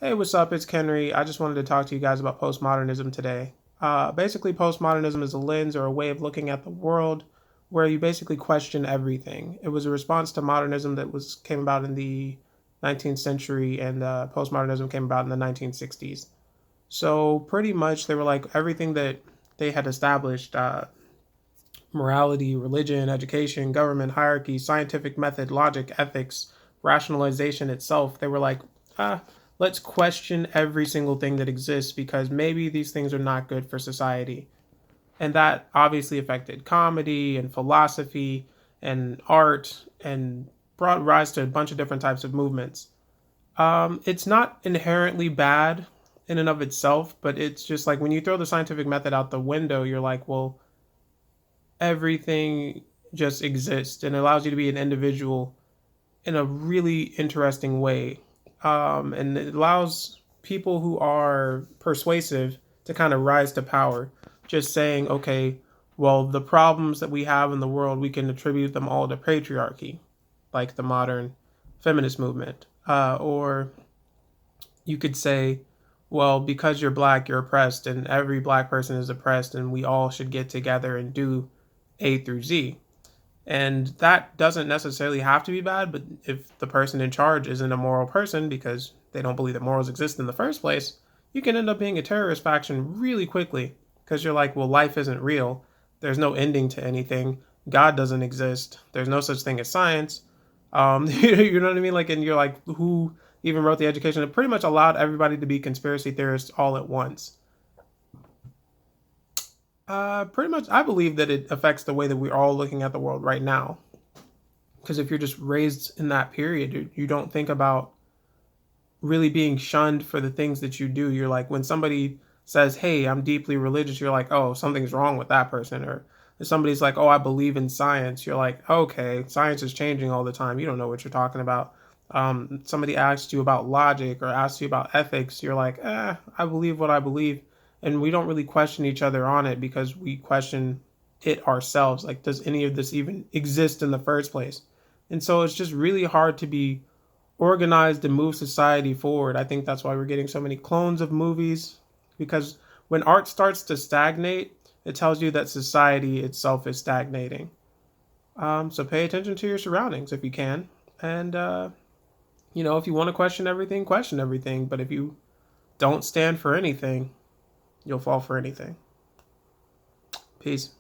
Hey, what's up? It's Henry. I just wanted to talk to you guys about postmodernism today. Basically, postmodernism is a lens or a way of looking at the world where you basically question everything. It was a response to modernism that was came about in the 19th century, and postmodernism came about in the 1960s. So pretty much, they were like everything that they had established: morality, religion, education, government, hierarchy, scientific method, logic, ethics, rationalization itself. They were like, ah, let's question every single thing that exists because maybe these things are not good for society. And that obviously affected comedy and philosophy and art and brought rise to a bunch of different types of movements. It's not inherently bad in and of itself, but it's just like when you throw the scientific method out the window, you're like, well, everything just exists and allows you to be an individual in a really interesting way. And it allows people who are persuasive to kind of rise to power, just saying, okay, well, the problems that we have in the world, we can attribute them all to patriarchy, like the modern feminist movement. Or you could say, well, because you're black, you're oppressed, and every black person is oppressed, and we all should get together and do A through Z. And that doesn't necessarily have to be bad, but if the person in charge isn't a moral person because they don't believe that morals exist in the first place, you can end up being a terrorist faction really quickly because you're like, well, life isn't real. There's no ending to anything. God doesn't exist. There's no such thing as science. You know what I mean? Like, and you're like, who even wrote the education? It pretty much allowed everybody to be conspiracy theorists all at once. Pretty much, I believe that it affects the way that we're all looking at the world right now. Because if you're just raised in that period, you don't think about really being shunned for the things that you do. You're like, when somebody says, hey, I'm deeply religious, you're like, oh, something's wrong with that person. Or if somebody's like, oh, I believe in science, you're like, okay, science is changing all the time. You don't know what you're talking about. Somebody asks you about logic or asks you about ethics, you're like, I believe what I believe. And we don't really question each other on it because we question it ourselves. Like, does any of this even exist in the first place? And so it's just really hard to be organized and move society forward. I think that's why we're getting so many clones of movies, because when art starts to stagnate, it tells you that society itself is stagnating. So pay attention to your surroundings if you can. And, if you want to question everything. But if you don't stand for anything, you'll fall for anything. Peace.